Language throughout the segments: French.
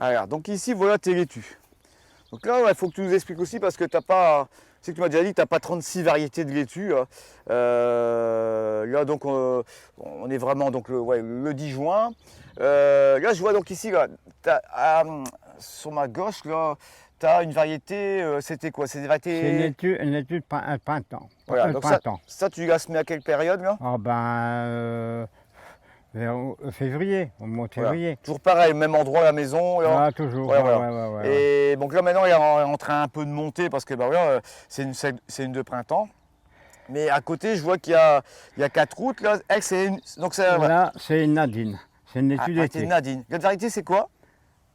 Alors, donc ici, voilà tes laitues. Donc là, il faut que tu nous expliques aussi parce que tu n'as pas. Je sais que tu m'as déjà dit que tu n'as pas 36 variétés de laitue. Hein. Là, donc, on est vraiment donc, le 10 juin. Là, je vois donc ici, là, sur ma gauche, là, tu as une variété. C'était quoi? C'est des variétés. C'est une laitue de printemps. Voilà, donc ça, tu la semé à quelle période là? Ah ben, vers février, au mois de février. Voilà. Toujours pareil, même endroit à la maison. Là. Ah, toujours. Ouais, voilà. Et donc là maintenant, il est en train un peu de monter parce que bah, voilà, c'est une de printemps. Mais à côté, je vois qu'il y a 4 routes. Là. Elle, là, c'est une Nadine. C'est une laitue d'été. C'est une Nadine. L'autre variété, c'est quoi?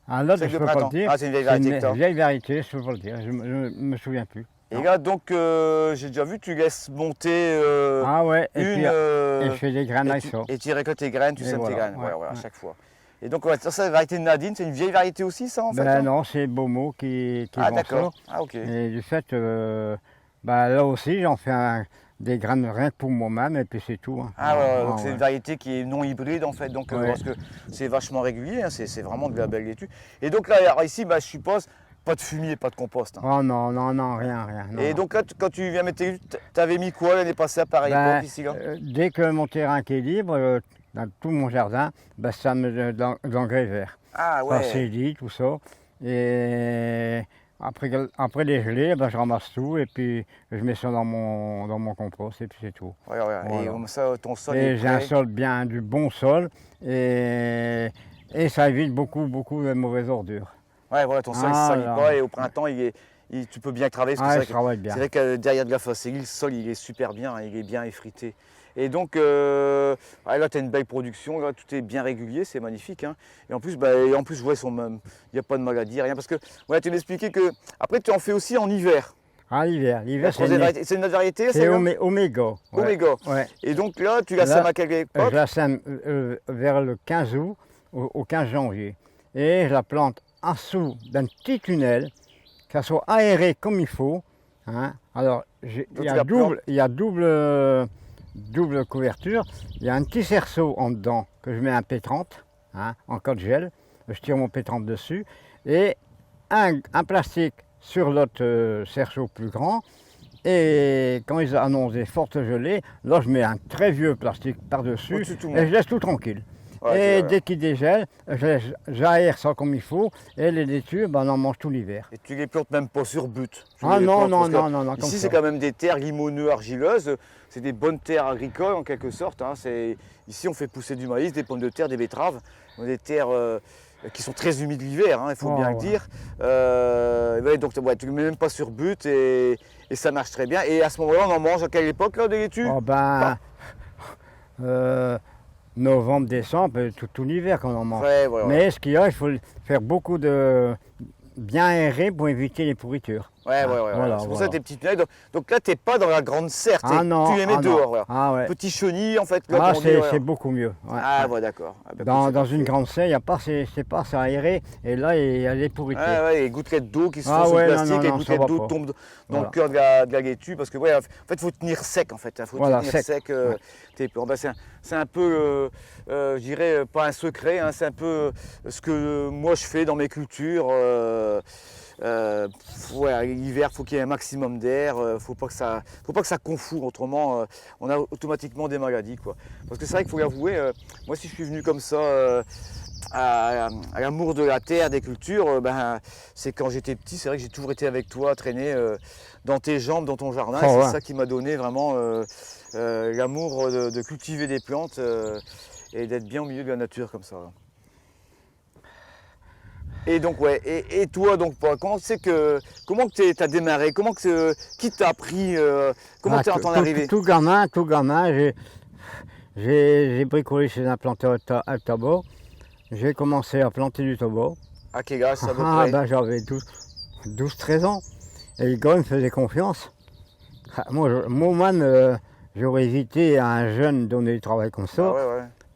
Ah, l'autre, je ne peux pas le dire. Ah, c'est une vieille variété. C'est une vieille variété, je ne peux pas le dire. Je ne me souviens plus. Et là, donc, j'ai déjà vu, tu laisses monter ah ouais, et je fais des graines avec ça. Et tu récoltes tes graines, tu sèmes tes graines, ouais, à chaque fois. Et donc, ça, c'est la variété de Nadine, c'est une vieille variété aussi, ça, en fait? Ben non, c'est Beaumont qui ah, vend d'accord. ça. Ah, ok. Et du fait, là aussi, j'en fais des graines rien que pour moi-même, et puis c'est tout. Hein. Ah ouais, donc c'est une variété qui est non hybride, en fait, donc parce que c'est vachement régulier, hein, c'est vraiment de la belle laitue. Et donc là, ici, bah, je suppose, pas de fumier, pas de compost. Hein. Oh non, rien. Non. Et donc là, quand tu viens mettre tes laitues, t'avais mis quoi l'année passée à pareil ici là? Dès que mon terrain est libre, dans tout mon jardin, ça me donne de l'engrais vert. Ah ouais. Ça c'est dit, tout ça. Et après les gelées, je ramasse tout et puis je mets ça dans mon compost et puis c'est tout. Ouais. Voilà. Et comme ça, ton sol et j'ai un sol du bon sol et ça évite beaucoup de mauvaises ordures. Ouais, voilà, ton sol ne se salit pas et au printemps, tu peux bien travailler. Parce que c'est vrai que derrière de la facélie, le sol il est super bien, hein, il est bien effrité. Et donc là, tu as une belle production, là, tout est bien régulier, c'est magnifique. Hein. Et en plus, je vois, il n'y a pas de maladie, rien. Parce que tu m'expliquais que après, tu en fais aussi en hiver. Ah, l'hiver, c'est une autre variété? C'est Oméga. Ouais. Oméga. Ouais. Et donc là, tu la sèmes à quelle époque? Je la sème vers le 15 août au 15 janvier. Et je la plante en dessous d'un petit tunnel, qu'elle soit aérée comme il faut. Hein. Alors, il y a double couverture. Il y a un petit cerceau en dedans que je mets un P30, hein, en cas de gel. Je tire mon P30 dessus. Et un plastique sur l'autre cerceau plus grand. Et quand ils annoncent des fortes gelées, là je mets un très vieux plastique par-dessus et je laisse tout tranquille. Ouais, et dès qu'il dégèle, j'aère ça comme il faut et les laitues, on en mange tout l'hiver. Et tu les plantes même pas sur but? Non. Ici c'est quand même des terres limoneux argileuses, c'est des bonnes terres agricoles en quelque sorte. Hein. Ici on fait pousser du maïs, des pommes de terre, des betteraves, des terres qui sont très humides l'hiver, hein, il faut bien le dire. Donc tu ne mets même pas sur but et ça marche très bien. Et à ce moment-là, on en mange à quelle époque là, des laitues? Novembre, décembre, tout l'hiver qu'on en mange. Ouais, voilà. Mais ce qu'il y a, il faut faire beaucoup de bien aérer pour éviter les pourritures. Voilà. C'est pour ça tes petites tunnels. Donc là, tu n'es pas dans la grande serre, tu les mets dehors. Voilà. Petit chenille, en fait. Là, c'est beaucoup mieux. Ouais, d'accord. Dans une grande serre, il n'y a pas, c'est pas ça aéré. Et là, il y a les pourritures. Les gouttelettes d'eau qui se font sur le plastique, les gouttelettes d'eau tombent dans le cœur de la laitue. Parce que, en fait, il faut tenir sec, en fait. Il faut tenir sec. C'est un peu, je dirais, pas un secret, hein, c'est un peu ce que moi je fais dans mes cultures. L'hiver, il faut qu'il y ait un maximum d'air, faut pas que ça confoure, autrement on a automatiquement des maladies, quoi. Parce que c'est vrai qu'il faut l'avouer, moi si je suis venu comme ça à l'amour de la terre, des cultures, c'est quand j'étais petit, c'est vrai que j'ai toujours été avec toi, traîner dans tes jambes, dans ton jardin, c'est ça qui m'a donné vraiment l'amour de cultiver des plantes et d'être bien au milieu de la nature comme ça. Et donc et toi donc comment tu as démarré, qui t'a appris, comment tu es en train d'arriver? Tout gamin, j'ai bricolé chez un planteur à tabac. J'ai commencé à planter du tabac. À quel âge ça à peu près? J'avais 12-13 ans. Et le gars me faisait confiance. Moi-même, j'aurais évité à un jeune donner du travail comme ça.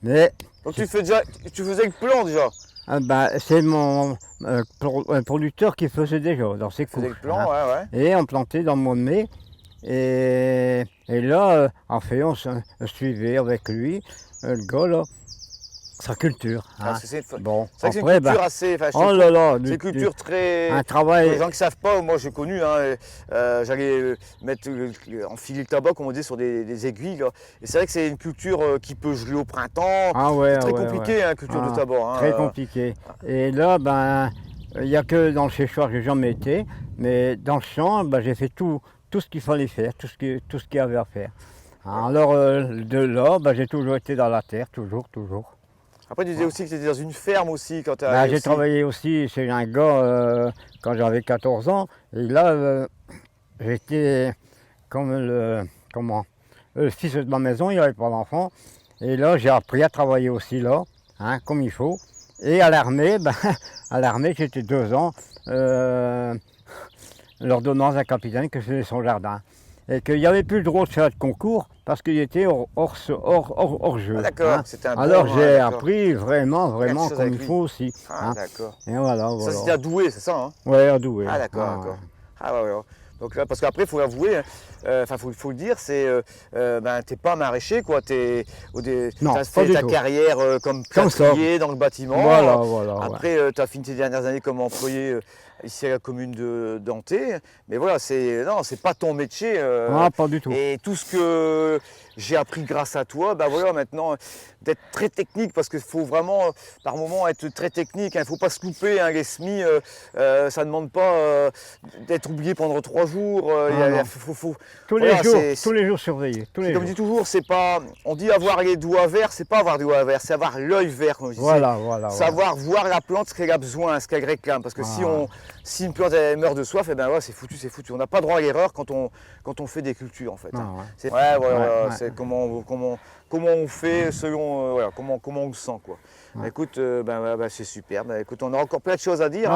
Mais donc tu faisais le plan déjà? C'est mon producteur qui faisait déjà dans ses coups. Le plan, Et on plantait dans le mois de mai. Et là, on suivait avec lui, le gars là. sa culture. Hein. C'est vrai Bon, que c'est une après, culture bah, assez. Enfin, oh là là, c'est une culture très. un Pour travail. les gens qui ne savent pas, moi j'ai connu, hein, j'allais mettre, enfiler le tabac, comme on dit, sur des aiguilles. Là. Et c'est vrai que c'est une culture qui peut geler au printemps. Ah ouais, C'est très ouais, compliqué, ouais. hein, culture de tabac. Hein, Très compliqué. Et là, ben, il n'y a que dans le séchoir que j'ai jamais été, mais dans le champ, ben, j'ai fait tout ce qu'il fallait faire, tout ce qu'il y avait à faire. Alors de là, ben, j'ai toujours été dans la terre, toujours. Après, tu disais aussi que tu étais dans une ferme aussi quand tu Ben, j'ai travaillé aussi chez un gars quand j'avais 14 ans, et là, j'étais comme le fils de ma maison, il n'y avait pas d'enfant, et là, j'ai appris à travailler aussi là, hein, comme il faut. Et à l'armée, ben, à l'armée, j'étais 2 ans, l'ordonnance d'un capitaine que c'était son jardin. Et qu'il n'y avait plus le droit de faire de concours parce qu'il était hors jeu. Ah, d'accord, hein. c'était un bon, Alors j'ai d'accord. appris vraiment chose comme avec il lui. faut aussi. Ah, hein. d'accord. Et voilà. Ça, c'était à Douai, c'est ça, hein? Ouais, à Douai. Ah, d'accord, d'accord. Ah, ouais, ouais. Donc là, parce qu'après, il faut avouer, enfin, faut le dire, c'est, ben, t'es pas maraîcher, quoi. Non, t'as pas fait du ta tout. carrière comme Comme ça. plâtrier dans le bâtiment. Voilà. Après, tu as fini tes dernières années comme employé ici à la commune de Danté. Mais voilà, non, c'est pas ton métier. Ah, pas du tout. Et tout ce que j'ai appris grâce à toi, ben voilà, maintenant, d'être très technique, parce qu'il faut vraiment, par moment, être très technique. Il ne faut pas se louper, hein, les semis, ça ne demande pas d'être oublié pendant 3 jours. Tous les jours surveillés. Comme je dis toujours, c'est pas, on dit avoir les doigts verts, c'est pas avoir des doigts verts, c'est avoir l'œil vert. Comme je dis. Voilà. Savoir voir la plante, ce qu'elle a besoin, ce qu'elle réclame. Parce que si une plante elle meurt de soif, eh ben ouais, c'est foutu. On n'a pas droit à l'erreur quand on fait des cultures en fait. Hein. C'est comment on fait selon comment on le sent quoi. Écoute, c'est super. Écoute, on a encore plein de choses à dire.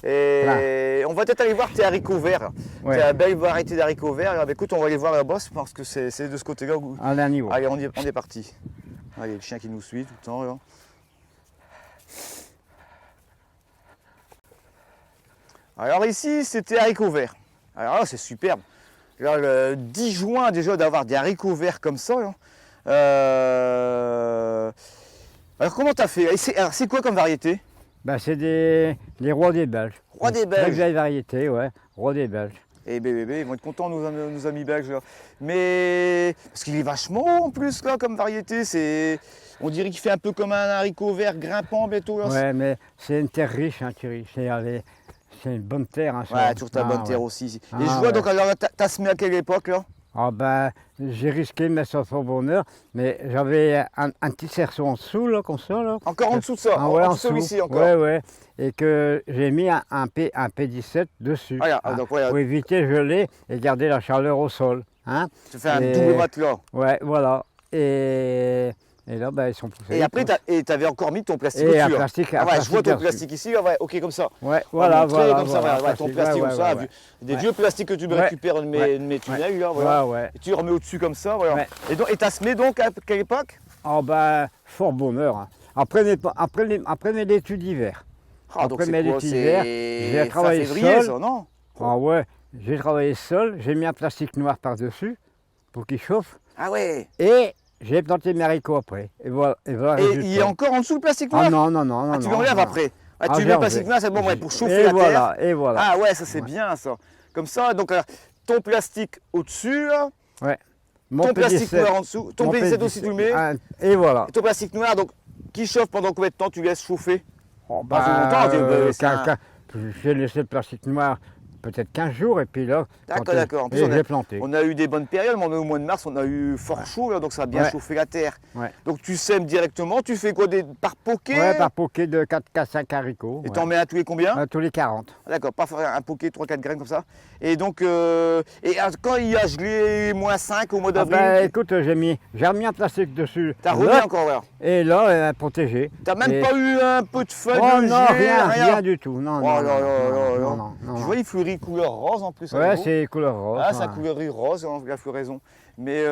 Et on va peut-être aller voir tes haricots verts. Tu as une belle variété d'haricots verts. Écoute, on va aller voir la bosse parce que c'est de ce côté-là. Allez, on est parti. Allez, le chien qui nous suit tout le temps là. Alors ici, c'était haricots verts. Alors là, c'est superbe. Là, le 10 juin déjà d'avoir des haricots verts comme ça. Là. Alors comment tu as fait? C'est quoi comme variété? Ben, c'est les rois des Belges. Rois des Belges. Très vieille variété, ouais. Rois des Belges. Eh bébé, ils vont être contents nos amis belges là. Mais parce qu'il est vachement haut en plus là comme variété. On dirait qu'il fait un peu comme un haricot vert grimpant bientôt. Là. Ouais, mais c'est une terre riche, hein, Thierry. C'est une bonne terre. Hein, ouais, toujours ta bonne terre aussi. Et je vois ouais. donc alors t'as semé à quelle époque là? Ah ben, j'ai risqué de mettre ça sur bonheur, mais j'avais un petit cerceau en dessous, là, comme ça. Là. Encore en dessous de ça? En dessous celui-ci encore? Ouais. Et que j'ai mis un P17 dessus. Donc, pour éviter de geler et garder la chaleur au sol. Hein. Tu fais un double matelas. Ouais, voilà. Et là, ben, ils sont poussés. Et après, tu avais encore mis ton plastique au-dessus. Un plastique, je vois ton plastique ici, ok, comme ça. Ouais, voilà. Comme ça, ton plastique comme ça. Des vieux plastiques que tu récupères de mes tunnels, là, voilà. Et tu remets au-dessus comme ça, voilà. Ouais. Et tu as semé donc à quelle époque? Ah ben, fort bonheur. Hein. Après mes études d'hiver. Après mes études d'hiver, j'ai travaillé février, seul. Ça, non? Ah ouais, j'ai travaillé seul, j'ai mis un plastique noir par-dessus pour qu'il chauffe. Ah ouais. Et j'ai planté mes haricots après. Et il est encore en dessous le plastique noir? Ah non. Tu l'enlèves après? Tu mets le plastique noir, c'est bon, pour chauffer la terre. Et voilà. Ah ouais, ça c'est bien ça. Comme ça, donc ton plastique au-dessus, ouais. Ton plastique noir en dessous, ton P17 aussi tu le mets. Et voilà. Et ton plastique noir, donc qui chauffe pendant combien de temps tu laisses chauffer? Pas longtemps. J'ai laissé le plastique noir peut-être 15 jours et puis là, d'accord. En plus, on a eu des bonnes périodes, mais au mois de mars, on a eu fort chaud, là, donc ça a bien chauffé la terre. Ouais. Donc tu sèmes directement, tu fais quoi par poké? Ouais, par poké de 4-5 haricots. Et t'en mets à tous les combien? À tous les 40. D'accord, pas faire un poké 3-4 graines comme ça. Et donc, quand il y a gelé -5 au mois d'avril? Écoute, j'ai remis un plastique dessus. T'as remis encore, voilà. Et là, protégé. T'as même pas eu un peu de feuilles de non, rien du tout. Non. Je vois, il fleurit couleur rose en plus. Ouais, c'est couleur rose. Ah, c'est couleur rose, la floraison. Mais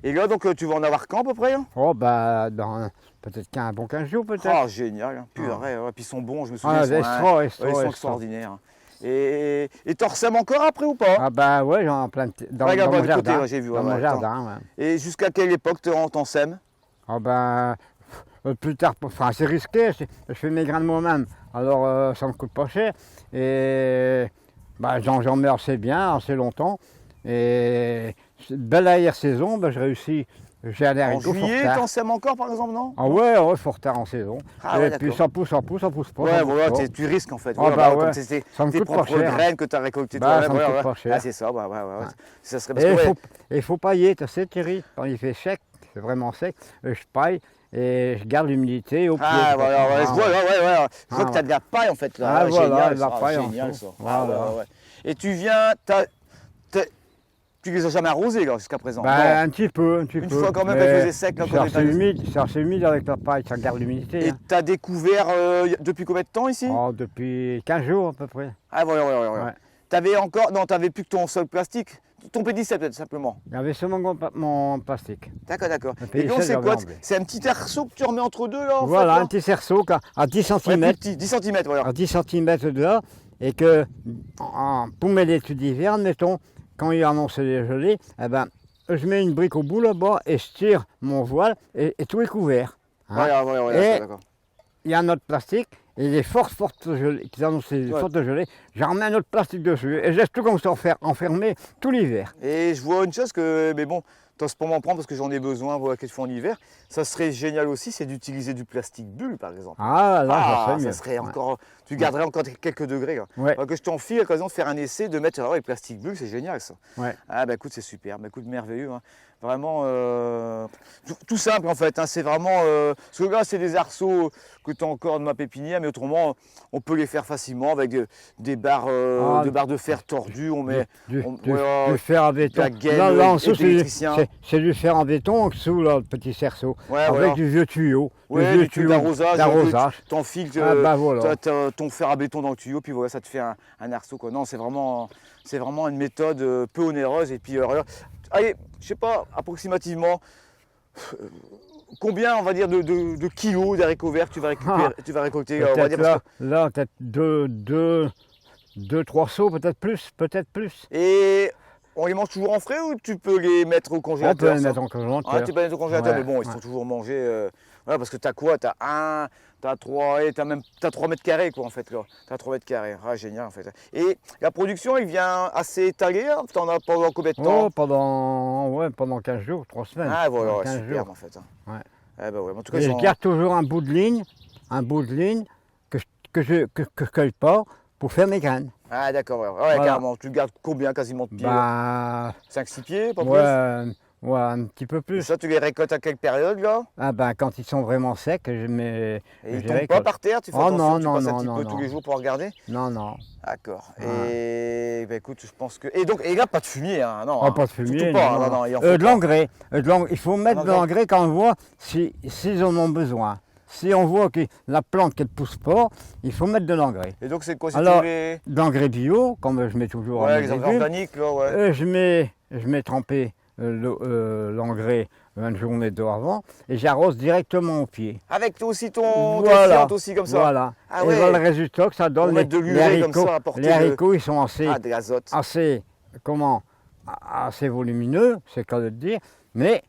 et là, donc, tu vas en avoir quand à peu près? Oh, bah, dans peut-être qu'un bon 15 jours, peut-être. Ah, génial. Purée, puis ils sont bons, je me souviens. Ils sont extraordinaires. Et t'en ressèmes encore après ou pas? Ah, bah, ouais, j'en ai plein dans mon jardin. J'ai vu. Dans mon jardin, ouais. Et jusqu'à quelle époque t'en sèmes? Ah, ben, plus tard, enfin c'est risqué, je fais mes graines moi-même, alors ça me coûte pas cher. Et bah, j'en mets assez bien, assez longtemps. Et belle arrière-saison, bah, je réussis. J'ai un En haricot juillet, fort tard. t'en sèmes encore par exemple, non? Ah ouais, fort tard en saison. Ah ouais, Et puis d'accord. ça pousse pas. Ouais, ça pousse voilà, pas. tu risques en fait. Ah Voilà, bah comme ouais, c'est ça me tes coûte pas propres cher. graines que tu as récoltées Bah, toi-même. ça me Voilà, coûte voilà. pas cher. Ah, c'est ça, bah, ouais. Ouais. Ça serait parce Et que, ouais. il faut pailler, tu sais Thierry, quand il fait sec, c'est vraiment sec, je paille et je garde l'humidité au pied. Ah, voilà, ouais, je vois, là, ouais. Je vois Ah, que tu as de la paille en fait. Là. Ah, Ah, voilà, génial, de la ça. paille en Génial, dessous. ça. Voilà. Ouais. Et tu viens, tu les as jamais arrosés là, jusqu'à présent? Ben, Non. un petit peu. Une fois quand même, mais elle faisait sec, là, c'est quand assez humide, c'est assez humide avec la paille, ça garde l'humidité. Et Hein. tu as découvert depuis combien de temps ici? Oh, depuis 15 jours à peu près. Ah, voilà. Ouais. T'avais encore, non, t'avais plus que ton sol plastique, ton pédicelle peut-être simplement. Il y avait seulement mon plastique. D'accord. Le Et pédicelle, donc c'est quoi? j'avais enlevé. C'est un petit arceau que tu remets entre deux là en Voilà, fait, là? un petit cerceau à 10 Ouais, cm. plus petit, 10 cm, voilà. À 10 cm de là, et que pour mes études d'hiver, admettons, quand il annonce les gelées, eh ben, je mets une brique au bout là-bas et je tire mon voile et tout est couvert. Hein. Voilà, Et d'accord. il y a un autre plastique et les fortes gelées, qui annoncent les Ouais. fortes gelées, j'en remets un autre plastique dessus et je laisse tout comme ça enfermé tout l'hiver. Et je vois une chose que, mais bon, t'oses pas m'en prendre parce que j'en ai besoin, voilà, quelquefois en hiver. Ça serait génial aussi, c'est d'utiliser du plastique bulle par exemple. Ah là, ça serait mieux. ça serait Ouais. encore, tu garderais encore quelques degrés. Là. Ouais. Alors que je t'en fie à l'occasion de faire un essai, de mettre les plastiques bulles, c'est génial ça. Ouais. Ah bah écoute, c'est super, bah écoute, merveilleux. Hein. Vraiment, tout simple en fait, hein. C'est vraiment, ce que là c'est des arceaux que tu as encore de ma pépinière, mais autrement, on peut les faire facilement avec des barres, de fer tordues, on met Du voilà, fer en béton. la gaine Là en dessous, électricien. c'est du fer en béton sous là, le petit cerceau. Ouais, avec voilà. du vieux tuyau. Ouais, vieux du tuyau d'arrosage. T'enfiles voilà. ton fer à béton dans le tuyau, puis voilà, ça te fait un arceau. Quoi. Non, c'est vraiment une méthode peu onéreuse. Et puis, allez, je sais pas, approximativement, combien, on va dire, de kilos d'haricots verts tu vas récolter on va dire, Là, peut-être deux, trois seaux, peut-être plus. Et on les mange toujours en frais ou tu peux les mettre au On congélateur? peut les mettre en congélateur. Ah, tu peux les mettre au congélateur, Ouais, mais bon, ils sont toujours mangés. Voilà, parce que t'as quoi? T'as 3, et t'as 3 mètres carrés quoi en fait là. T'as 3 mètres carrés. Ah génial en fait. Et la production elle vient assez étalée, hein. T'en as pendant combien de temps? Oh, pendant 15 jours, 3 semaines. Ah voilà, Pendant ouais, 15 superbe jours. en fait. Hein. Ouais. Eh ben ouais. En tout cas, Et je garde toujours un bout de ligne que je cueille pas pour faire mes graines. Ah d'accord, ouais, Voilà. carrément. Tu gardes combien quasiment de pieds? Bah, 5-6 pieds, pas ouais, un petit peu plus? Et plus. ça, tu les récoltes à quelle période là? Ah ben, quand ils sont vraiment secs, je mets. Et ils je tombent pas récolte. par terre? Tu fais Oh attention, non, tu non, passes un non, petit non, peu non. tous les jours pour regarder? Non. D'accord. Ouais. Et ben écoute, je pense que. Et là, pas de fumier, hein, non. Oh, hein. pas de fumier. Surtout pas, hein, non, il en faut De pas. l'engrais. Il faut mettre de l'engrais quand on voit s'ils en ont besoin. Si on voit que la plante qu'elle ne pousse pas, il faut mettre de l'engrais. Et donc c'est quoi? C'est Alors, tous les... de l'engrais bio, comme je mets toujours à Ouais, mes les engrais légumes. organiques, là, ouais. Je mets tremper l'engrais une journée d'eau avant et j'arrose directement au pied. Avec aussi tes Voilà. fientes aussi, comme ça. Voilà. Ah et ouais. voilà le résultat que ça donne. Pour mettre de l'urée comme ça, apporter les haricots, ils sont Ah, de l'azote. assez volumineux, c'est le cas de le dire, mais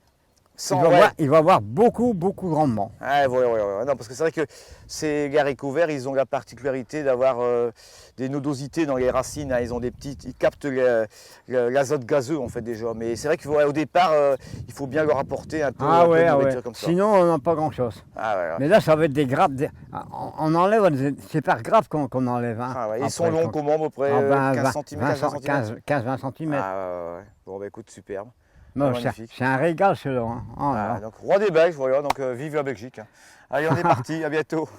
il va avoir beaucoup de rendement. Ouais. Non, parce que c'est vrai que ces haricots verts, ils ont la particularité d'avoir des nodosités dans les racines. Hein. Ils ont ils captent l'azote gazeux en fait déjà. Mais c'est vrai qu'au départ, il faut bien leur apporter un peu, de nourriture comme ça. Sinon, on n'a pas grand-chose. Ouais. Mais là, ça va être des grappes. On enlève, c'est par grappe qu'on enlève. Hein, Ah ouais. Ils sont longs comment, à peu près 15 cm, 15-20 cm. Ah ouais. Bon, bah écoute, superbe. Non, Magnifique. c'est un régal celui-là. Hein. Oh là là. Donc, roi des Belges, voilà. Donc, vive la Belgique. Allez, on est parti. À bientôt.